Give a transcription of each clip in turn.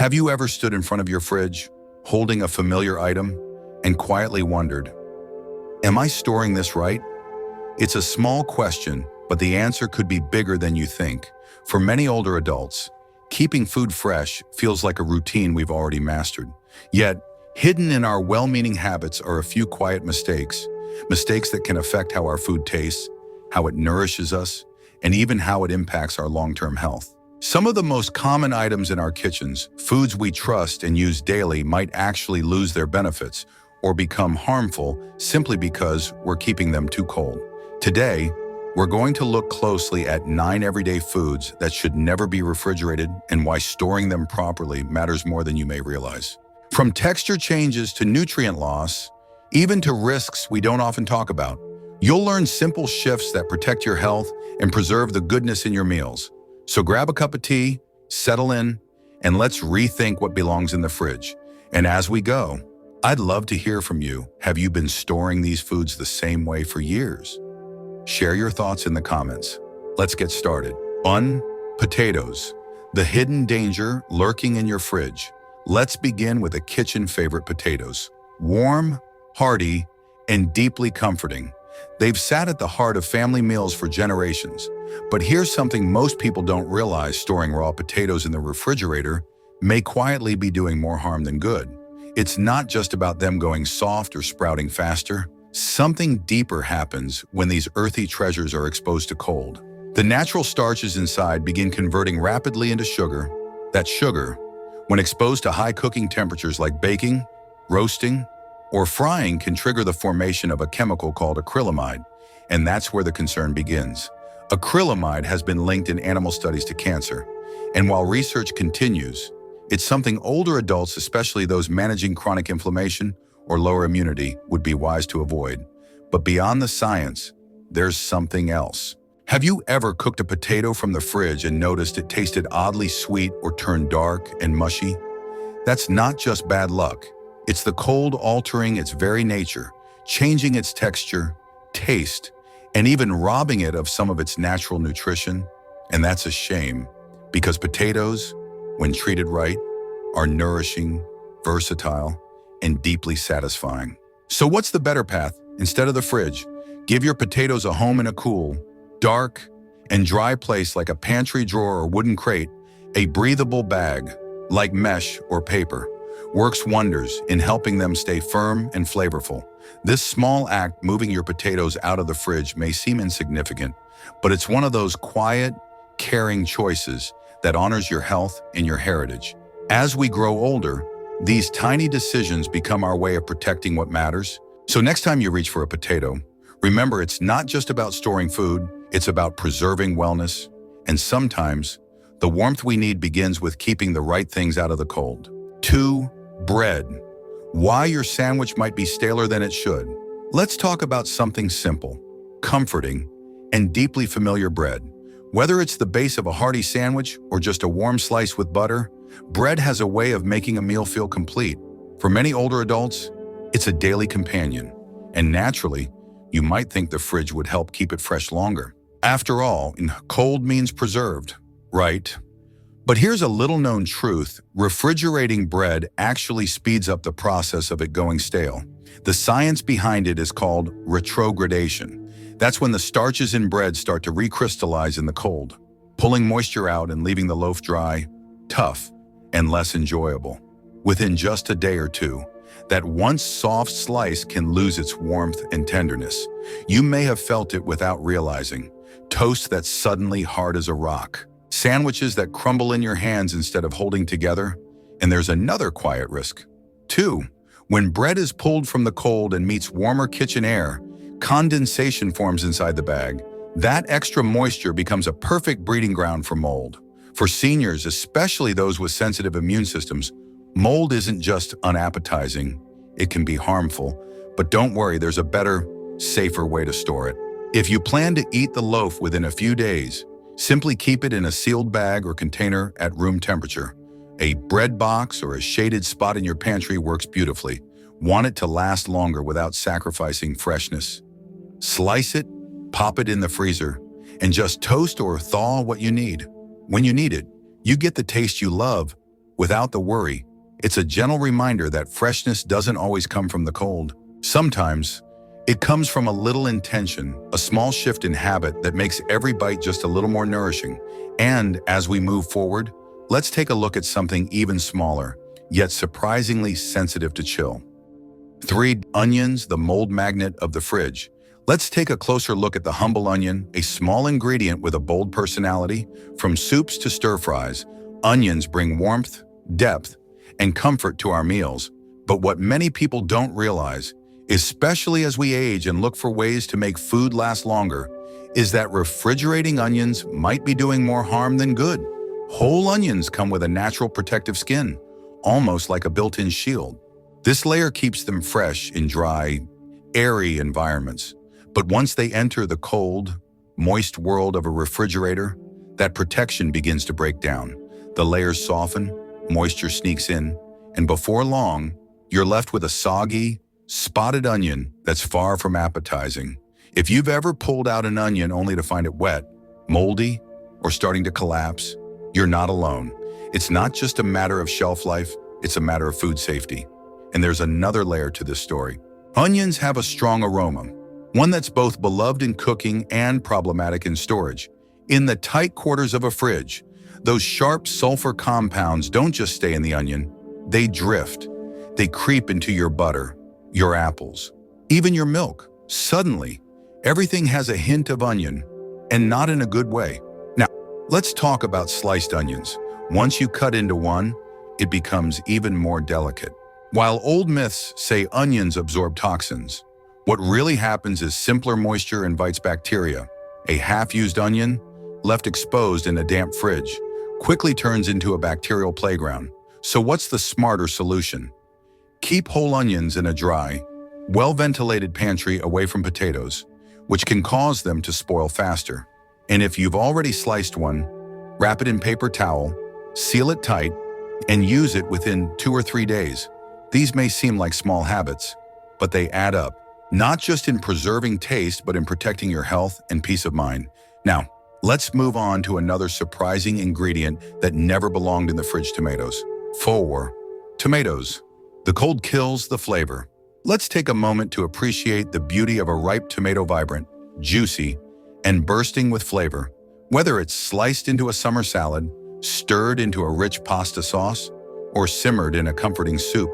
Have you ever stood in front of your fridge, holding a familiar item, and quietly wondered, am I storing this right? It's a small question, but the answer could be bigger than you think. For many older adults, keeping food fresh feels like a routine we've already mastered. Yet, hidden in our well-meaning habits are a few quiet mistakes that can affect how our food tastes, how it nourishes us, and even how it impacts our long-term health. Some of the most common items in our kitchens, foods we trust and use daily, might actually lose their benefits or become harmful simply because we're keeping them too cold. Today, we're going to look closely at 9 everyday foods that should never be refrigerated and why storing them properly matters more than you may realize. From texture changes to nutrient loss, even to risks we don't often talk about, you'll learn simple shifts that protect your health and preserve the goodness in your meals. So grab a cup of tea, settle in, and let's rethink what belongs in the fridge. And as we go, I'd love to hear from you. Have you been storing these foods the same way for years? Share your thoughts in the comments. Let's get started. 1. Potatoes. The hidden danger lurking in your fridge. Let's begin with a kitchen favorite: potatoes. Warm, hearty, and deeply comforting. They've sat at the heart of family meals for generations. But here's something most people don't realize: storing raw potatoes in the refrigerator may quietly be doing more harm than good. It's not just about them going soft or sprouting faster. Something deeper happens when these earthy treasures are exposed to cold. The natural starches inside begin converting rapidly into sugar. That sugar, when exposed to high cooking temperatures like baking, roasting, or frying, can trigger the formation of a chemical called acrylamide, and that's where the concern begins. Acrylamide has been linked in animal studies to cancer, and while research continues, it's something older adults, especially those managing chronic inflammation or lower immunity, would be wise to avoid. But beyond the science, there's something else. Have you ever cooked a potato from the fridge and noticed it tasted oddly sweet or turned dark and mushy? That's not just bad luck. It's the cold altering its very nature, changing its texture, taste, and even robbing it of some of its natural nutrition. And that's a shame, because potatoes, when treated right, are nourishing, versatile, and deeply satisfying. So what's the better path? Instead of the fridge, give your potatoes a home in a cool, dark, and dry place like a pantry drawer or wooden crate. A breathable bag, like mesh or paper, works wonders in helping them stay firm and flavorful. This small act, moving your potatoes out of the fridge, may seem insignificant, but it's one of those quiet, caring choices that honors your health and your heritage. As we grow older, these tiny decisions become our way of protecting what matters. So next time you reach for a potato, remember, it's not just about storing food, it's about preserving wellness. And sometimes, the warmth we need begins with keeping the right things out of the cold. 2. Bread. Why your sandwich might be staler than it should. Let's talk about something simple, comforting, and deeply familiar: bread. Whether it's the base of a hearty sandwich or just a warm slice with butter, bread has a way of making a meal feel complete. For many older adults, it's a daily companion. And naturally, you might think the fridge would help keep it fresh longer. After all, cold means preserved, right? But here's a little-known truth: refrigerating bread actually speeds up the process of it going stale. The science behind it is called retrogradation. That's when the starches in bread start to recrystallize in the cold, pulling moisture out and leaving the loaf dry, tough, and less enjoyable. Within just a day or two, that once soft slice can lose its warmth and tenderness. You may have felt it without realizing. Toast that's suddenly hard as a rock. Sandwiches that crumble in your hands instead of holding together. And there's another quiet risk. 2. When bread is pulled from the cold and meets warmer kitchen air, condensation forms inside the bag. That extra moisture becomes a perfect breeding ground for mold. For seniors, especially those with sensitive immune systems, mold isn't just unappetizing, it can be harmful. But don't worry, there's a better, safer way to store it. If you plan to eat the loaf within a few days, simply keep it in a sealed bag or container at room temperature. A bread box or a shaded spot in your pantry works beautifully. Want it to last longer without sacrificing freshness? Slice it, pop it in the freezer, and just toast or thaw what you need. When you need it, you get the taste you love, without the worry. It's a gentle reminder that freshness doesn't always come from the cold. Sometimes, it comes from a little intention, a small shift in habit that makes every bite just a little more nourishing. And as we move forward, let's take a look at something even smaller, yet surprisingly sensitive to chill. 3. Onions, the mold magnet of the fridge. Let's take a closer look at the humble onion, a small ingredient with a bold personality. From soups to stir-fries, onions bring warmth, depth, and comfort to our meals. But what many people don't realize, especially as we age and look for ways to make food last longer, is that refrigerating onions might be doing more harm than good. Whole onions come with a natural protective skin, almost like a built-in shield. This layer keeps them fresh in dry, airy environments. But once they enter the cold, moist world of a refrigerator, that protection begins to break down. The layers soften, moisture sneaks in, and before long, you're left with a soggy, spotted onion that's far from appetizing. If you've ever pulled out an onion only to find it wet, moldy, or starting to collapse, you're not alone. It's not just a matter of shelf life, it's a matter of food safety. And there's another layer to this story. Onions have a strong aroma, one that's both beloved in cooking and problematic in storage. In the tight quarters of a fridge, those sharp sulfur compounds don't just stay in the onion, they drift. They creep into your butter, your apples, even your milk. Suddenly, everything has a hint of onion, and not in a good way. Now, let's talk about sliced onions. Once you cut into one, it becomes even more delicate. While old myths say onions absorb toxins, what really happens is simpler moisture invites bacteria. A half-used onion, left exposed in a damp fridge, quickly turns into a bacterial playground. So what's the smarter solution? Keep whole onions in a dry, well-ventilated pantry away from potatoes, which can cause them to spoil faster. And if you've already sliced one, wrap it in paper towel, seal it tight, and use it within 2 or 3 days. These may seem like small habits, but they add up, not just in preserving taste, but in protecting your health and peace of mind. Now, let's move on to another surprising ingredient that never belonged in the fridge: tomatoes. 4. Tomatoes. The cold kills the flavor. Let's take a moment to appreciate the beauty of a ripe tomato, vibrant, juicy, and bursting with flavor. Whether it's sliced into a summer salad, stirred into a rich pasta sauce, or simmered in a comforting soup,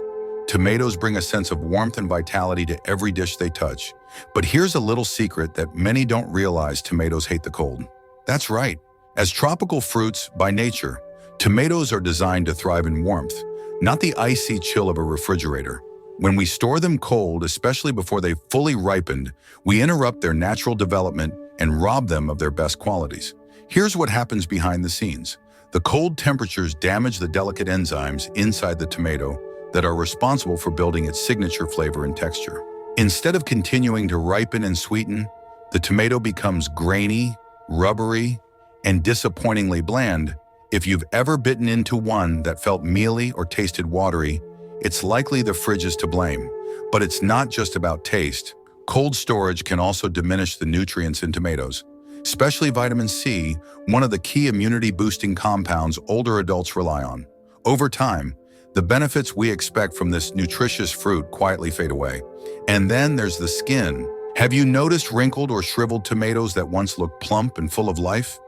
tomatoes bring a sense of warmth and vitality to every dish they touch. But here's a little secret that many don't realize: tomatoes hate the cold. That's right. As tropical fruits by nature, tomatoes are designed to thrive in warmth, not the icy chill of a refrigerator. When we store them cold, especially before they've fully ripened, we interrupt their natural development and rob them of their best qualities. Here's what happens behind the scenes. The cold temperatures damage the delicate enzymes inside the tomato that are responsible for building its signature flavor and texture. Instead of continuing to ripen and sweeten, the tomato becomes grainy, rubbery, and disappointingly bland. If you've ever bitten into one that felt mealy or tasted watery, it's likely the fridge is to blame. But it's not just about taste. Cold storage can also diminish the nutrients in tomatoes, especially vitamin C, one of the key immunity-boosting compounds older adults rely on. Over time, the benefits we expect from this nutritious fruit quietly fade away. And then there's the skin. Have you noticed wrinkled or shriveled tomatoes that once looked plump and full of life?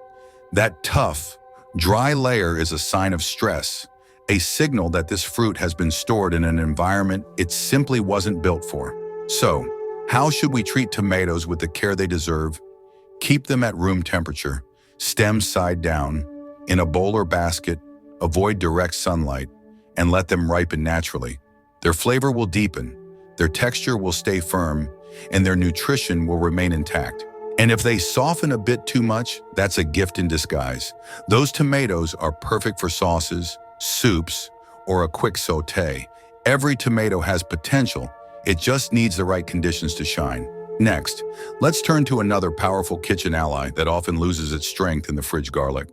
That tough, dry layer is a sign of stress, a signal that this fruit has been stored in an environment it simply wasn't built for. So, how should we treat tomatoes with the care they deserve? Keep them at room temperature, stems side down, in a bowl or basket, avoid direct sunlight, and let them ripen naturally. Their flavor will deepen, their texture will stay firm, and their nutrition will remain intact. And if they soften a bit too much, that's a gift in disguise. Those tomatoes are perfect for sauces, soups, or a quick sauté. Every tomato has potential, it just needs the right conditions to shine. Next, let's turn to another powerful kitchen ally that often loses its strength in the fridge: garlic.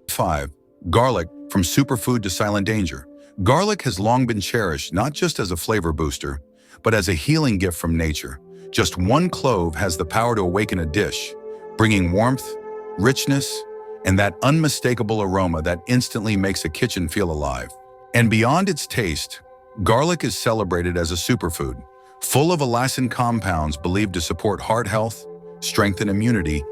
5. Garlic, from superfood to silent danger. Garlic has long been cherished not just as a flavor booster, but as a healing gift from nature. Just one clove has the power to awaken a dish, bringing warmth, richness, and that unmistakable aroma that instantly makes a kitchen feel alive. And beyond its taste, garlic is celebrated as a superfood, full of elastin compounds believed to support heart health, strengthen immunity,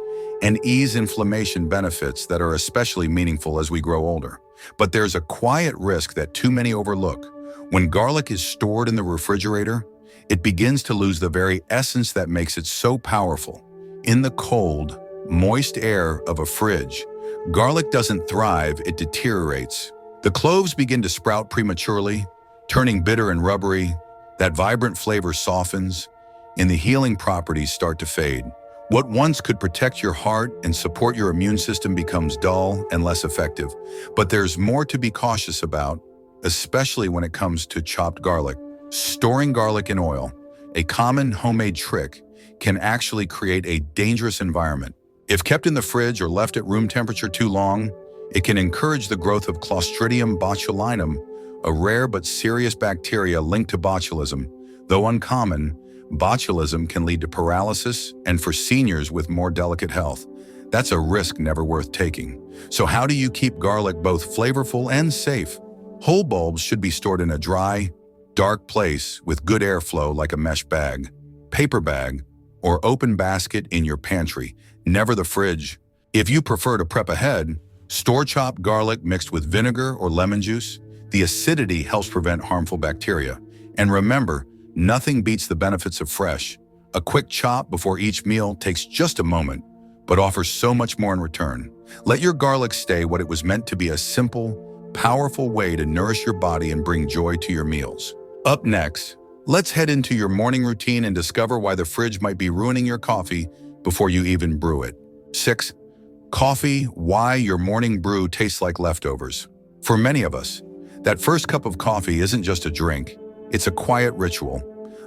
and ease inflammation benefits that are especially meaningful as we grow older. But there's a quiet risk that too many overlook. When garlic is stored in the refrigerator, it begins to lose the very essence that makes it so powerful. In the cold, moist air of a fridge, garlic doesn't thrive, it deteriorates. The cloves begin to sprout prematurely, turning bitter and rubbery. That vibrant flavor softens, and the healing properties start to fade. What once could protect your heart and support your immune system becomes dull and less effective. But there's more to be cautious about, especially when it comes to chopped garlic. Storing garlic in oil, a common homemade trick, can actually create a dangerous environment. If kept in the fridge or left at room temperature too long, it can encourage the growth of Clostridium botulinum, a rare but serious bacteria linked to botulism. Though uncommon, botulism can lead to paralysis, and for seniors with more delicate health, that's a risk never worth taking. So how do you keep garlic both flavorful and safe? Whole bulbs should be stored in a dry, dark place with good airflow like a mesh bag, paper bag, or open basket in your pantry, never the fridge. If you prefer to prep ahead, store chopped garlic mixed with vinegar or lemon juice. The acidity helps prevent harmful bacteria. And remember, nothing beats the benefits of fresh. A quick chop before each meal takes just a moment, but offers so much more in return. Let your garlic stay what it was meant to be, a simple, powerful way to nourish your body and bring joy to your meals. Up next, let's head into your morning routine and discover why the fridge might be ruining your coffee before you even brew it. 6. Coffee, why your morning brew tastes like leftovers. For many of us, that first cup of coffee isn't just a drink, it's a quiet ritual,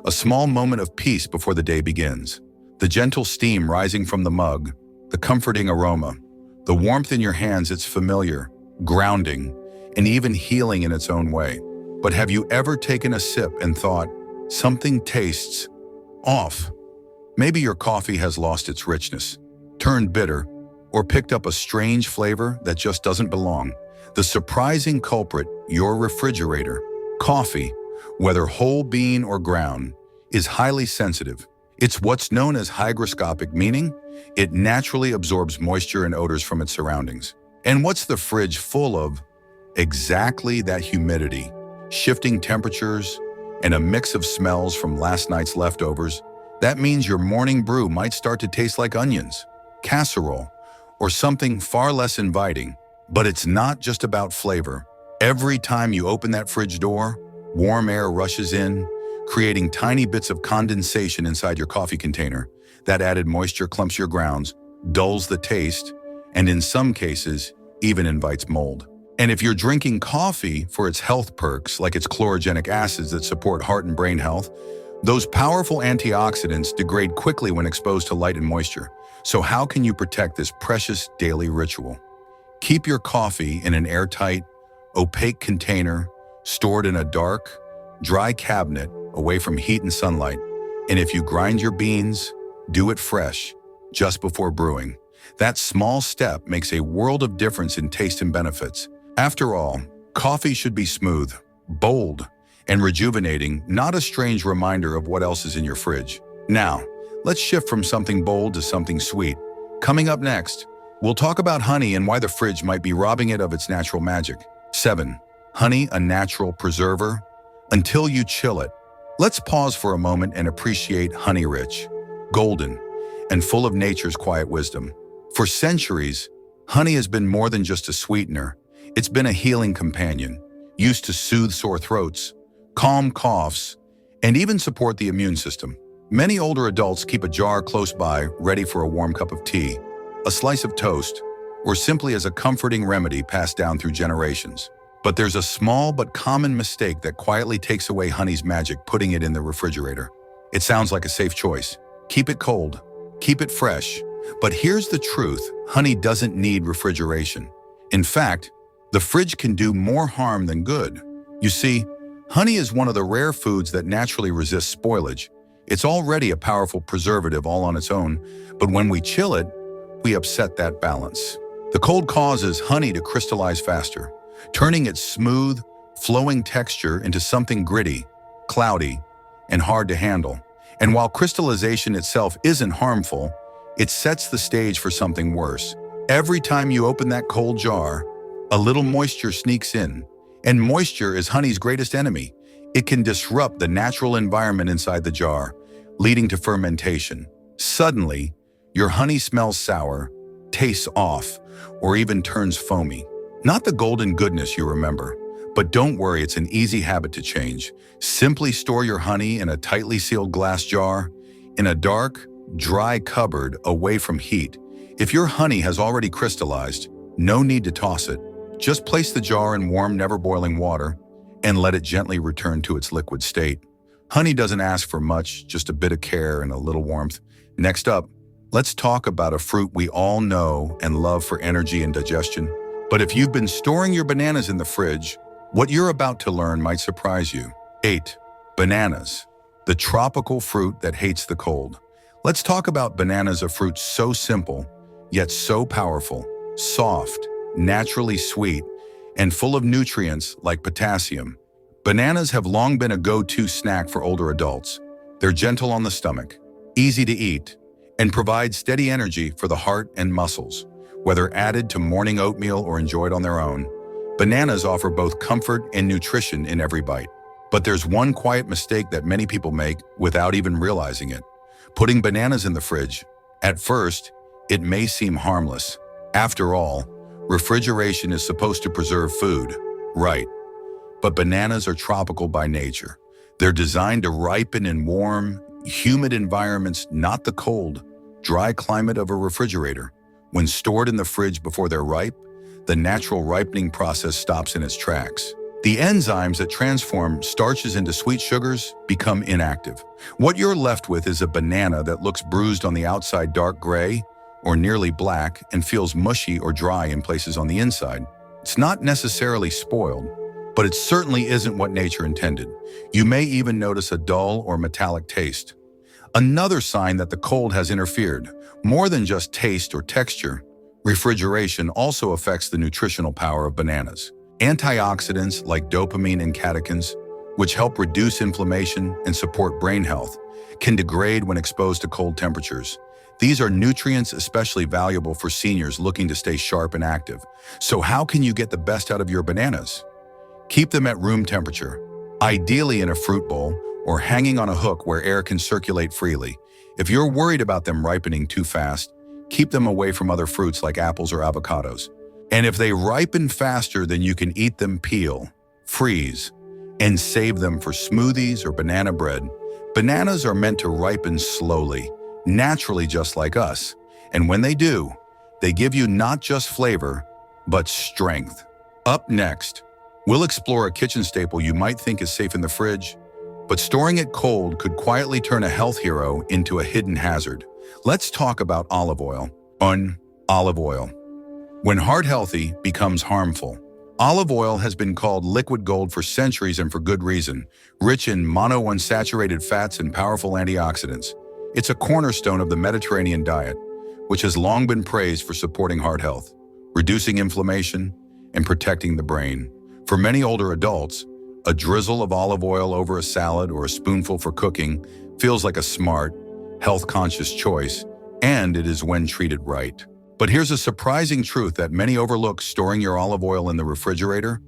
a small moment of peace before the day begins. The gentle steam rising from the mug, the comforting aroma, the warmth in your hands, it's familiar, grounding, and even healing in its own way. But have you ever taken a sip and thought, something tastes off? Maybe your coffee has lost its richness, turned bitter, or picked up a strange flavor that just doesn't belong. The surprising culprit, your refrigerator. Coffee, whether whole bean or ground, is highly sensitive. It's what's known as hygroscopic, meaning it naturally absorbs moisture and odors from its surroundings. And what's the fridge full of? Exactly that: humidity, shifting temperatures, and a mix of smells from last night's leftovers. That means your morning brew might start to taste like onions, casserole, or something far less inviting. But it's not just about flavor. Every time you open that fridge door, warm air rushes in, creating tiny bits of condensation inside your coffee container. That added moisture clumps your grounds, dulls the taste, and in some cases, even invites mold. And if you're drinking coffee for its health perks, like its chlorogenic acids that support heart and brain health, those powerful antioxidants degrade quickly when exposed to light and moisture. So how can you protect this precious daily ritual? Keep your coffee in an airtight, opaque container, stored in a dark, dry cabinet away from heat and sunlight. And if you grind your beans, do it fresh, just before brewing. That small step makes a world of difference in taste and benefits. After all, coffee should be smooth, bold, and rejuvenating, not a strange reminder of what else is in your fridge. Now, let's shift from something bold to something sweet. Coming up next, we'll talk about honey and why the fridge might be robbing it of its natural magic. 7. Honey, a natural preserver? Until you chill it. Let's pause for a moment and appreciate honey, rich, golden, and full of nature's quiet wisdom. For centuries, honey has been more than just a sweetener. It's been a healing companion, used to soothe sore throats, calm coughs, and even support the immune system. Many older adults keep a jar close by, ready for a warm cup of tea, a slice of toast, or simply as a comforting remedy passed down through generations. But there's a small but common mistake that quietly takes away honey's magic: putting it in the refrigerator. It sounds like a safe choice. Keep it cold, keep it fresh. But here's the truth: honey doesn't need refrigeration. In fact, the fridge can do more harm than good. You see, honey is one of the rare foods that naturally resists spoilage. It's already a powerful preservative all on its own, but when we chill it, we upset that balance. The cold causes honey to crystallize faster, turning its smooth, flowing texture into something gritty, cloudy, and hard to handle. And while crystallization itself isn't harmful, it sets the stage for something worse. Every time you open that cold jar, a little moisture sneaks in. And moisture is honey's greatest enemy. It can disrupt the natural environment inside the jar, leading to fermentation. Suddenly, your honey smells sour, tastes off, or even turns foamy. Not the golden goodness you remember, but don't worry, it's an easy habit to change. Simply store your honey in a tightly sealed glass jar, in a dark, dry cupboard away from heat. If your honey has already crystallized, no need to toss it. Just place the jar in warm, never-boiling water and let it gently return to its liquid state. Honey doesn't ask for much, just a bit of care and a little warmth. Next up, let's talk about a fruit we all know and love for energy and digestion. But if you've been storing your bananas in the fridge, what you're about to learn might surprise you. 8. Bananas, the tropical fruit that hates the cold. Let's talk about bananas, a fruit so simple, yet so powerful, soft, naturally sweet, and full of nutrients like potassium. Bananas have long been a go-to snack for older adults. They're gentle on the stomach, easy to eat, and provide steady energy for the heart and muscles. Whether added to morning oatmeal or enjoyed on their own, bananas offer both comfort and nutrition in every bite. But there's one quiet mistake that many people make without even realizing it: putting bananas in the fridge. At first, it may seem harmless. After all, refrigeration is supposed to preserve food, right? But bananas are tropical by nature. They're designed to ripen in warm, humid environments, not the cold, dry climate of a refrigerator. When stored in the fridge before they're ripe, the natural ripening process stops in its tracks. The enzymes that transform starches into sweet sugars become inactive. What you're left with is a banana that looks bruised on the outside, dark gray, or nearly black, and feels mushy or dry in places on the inside. It's not necessarily spoiled, but it certainly isn't what nature intended. You may even notice a dull or metallic taste. Another sign that the cold has interfered. More than just taste or texture, refrigeration also affects the nutritional power of bananas. Antioxidants like dopamine and catechins, which help reduce inflammation and support brain health, can degrade when exposed to cold temperatures. These are nutrients especially valuable for seniors looking to stay sharp and active. So how can you get the best out of your bananas? Keep them at room temperature, ideally in a fruit bowl or hanging on a hook where air can circulate freely. If you're worried about them ripening too fast, keep them away from other fruits like apples or avocados. And if they ripen faster than you can eat them, peel, freeze, and save them for smoothies or banana bread. Bananas are meant to ripen slowly, naturally, just like us. And when they do, they give you not just flavor, but strength. Up next, we'll explore a kitchen staple you might think is safe in the fridge, but storing it cold could quietly turn a health hero into a hidden hazard. Let's talk about olive oil. Olive oil. When heart healthy becomes harmful. Olive oil has been called liquid gold for centuries, and for good reason. Rich in monounsaturated fats and powerful antioxidants, it's a cornerstone of the Mediterranean diet, which has long been praised for supporting heart health, reducing inflammation, and protecting the brain. For many older adults, a drizzle of olive oil over a salad or a spoonful for cooking feels like a smart, health-conscious choice, and it is when treated right. But here's a surprising truth that many overlook: storing your olive oil in the refrigerator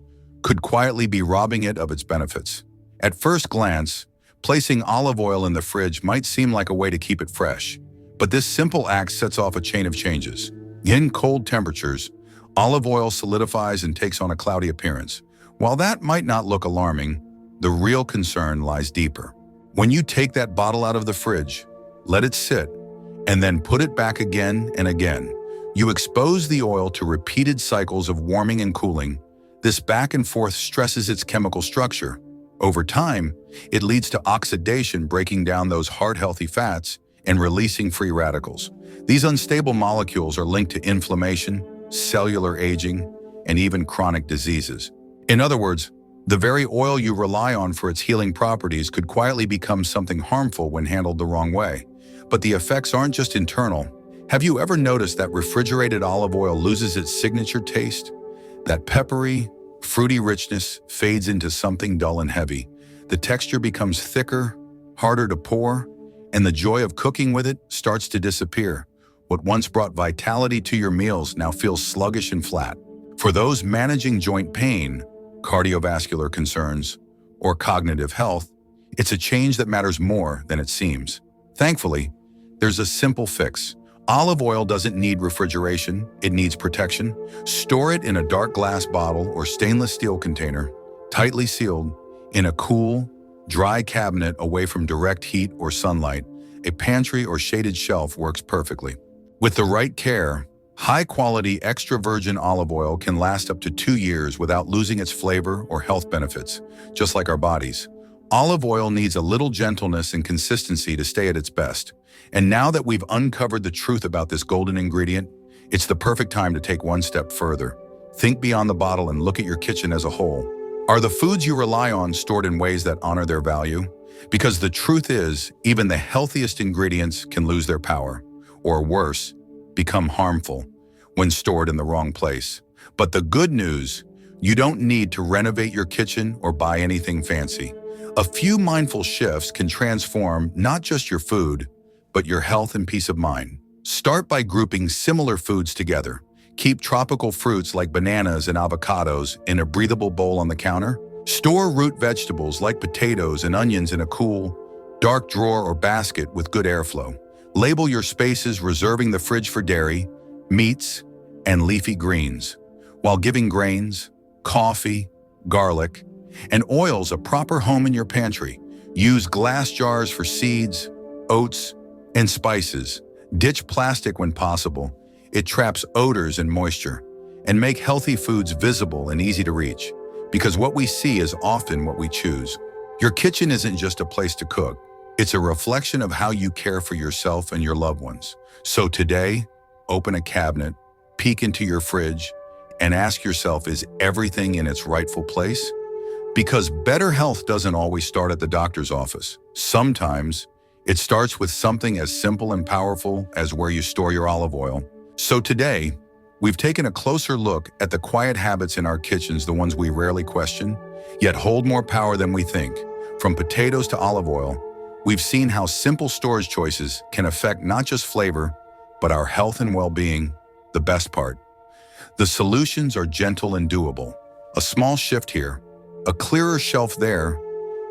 could quietly be robbing it of its benefits. At first glance, placing olive oil in the fridge might seem like a way to keep it fresh, but this simple act sets off a chain of changes. In cold temperatures, olive oil solidifies and takes on a cloudy appearance. While that might not look alarming, the real concern lies deeper. When you take that bottle out of the fridge, let it sit, and then put it back again and again, you expose the oil to repeated cycles of warming and cooling. This back and forth stresses its chemical structure. Over time, it leads to oxidation, breaking down those heart-healthy fats and releasing free radicals. These unstable molecules are linked to inflammation, cellular aging, and even chronic diseases. In other words, the very oil you rely on for its healing properties could quietly become something harmful when handled the wrong way. But the effects aren't just internal. Have you ever noticed that refrigerated olive oil loses its signature taste? That peppery, fruity richness fades into something dull and heavy. The texture becomes thicker, harder to pour, and the joy of cooking with it starts to disappear. What once brought vitality to your meals now feels sluggish and flat. For those managing joint pain, cardiovascular concerns, or cognitive health, it's a change that matters more than it seems. Thankfully, there's a simple fix. Olive oil doesn't need refrigeration, it needs protection. Store it in a dark glass bottle or stainless steel container, tightly sealed, in a cool, dry cabinet away from direct heat or sunlight. A pantry or shaded shelf works perfectly. With the right care, high-quality extra virgin olive oil can last up to 2 years without losing its flavor or health benefits, just like our bodies. Olive oil needs a little gentleness and consistency to stay at its best. And now that we've uncovered the truth about this golden ingredient, it's the perfect time to take one step further. Think beyond the bottle and look at your kitchen as a whole. Are the foods you rely on stored in ways that honor their value? Because the truth is, even the healthiest ingredients can lose their power, or worse, become harmful when stored in the wrong place. But the good news, you don't need to renovate your kitchen or buy anything fancy. A few mindful shifts can transform not just your food, but your health and peace of mind. Start by grouping similar foods together. Keep tropical fruits like bananas and avocados in a breathable bowl on the counter. Store root vegetables like potatoes and onions in a cool, dark drawer or basket with good airflow. Label your spaces, reserving the fridge for dairy, meats, and leafy greens, while giving grains, coffee, garlic, and oils a proper home in your pantry. Use glass jars for seeds, oats, and spices. Ditch plastic when possible. It traps odors and moisture. And make healthy foods visible and easy to reach, because what we see is often what we choose. Your kitchen isn't just a place to cook. It's a reflection of how you care for yourself and your loved ones. So today, open a cabinet, peek into your fridge, and ask yourself, is everything in its rightful place? Because better health doesn't always start at the doctor's office. Sometimes it starts with something as simple and powerful as where you store your olive oil. So today, we've taken a closer look at the quiet habits in our kitchens, the ones we rarely question, yet hold more power than we think. From potatoes to olive oil, we've seen how simple storage choices can affect not just flavor, but our health and well-being. The best part, the solutions are gentle and doable. A small shift here, a clearer shelf there,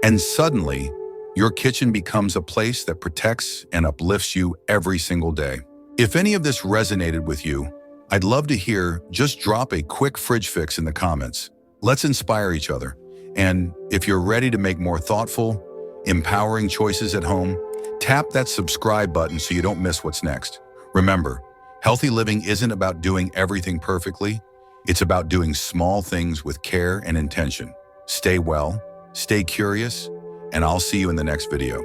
and suddenly, your kitchen becomes a place that protects and uplifts you every single day. If any of this resonated with you, I'd love to hear. Just drop a quick fridge fix in the comments. Let's inspire each other. And if you're ready to make more thoughtful, empowering choices at home, tap that subscribe button so you don't miss what's next. Remember, healthy living isn't about doing everything perfectly. It's about doing small things with care and intention. Stay well, stay curious, and I'll see you in the next video.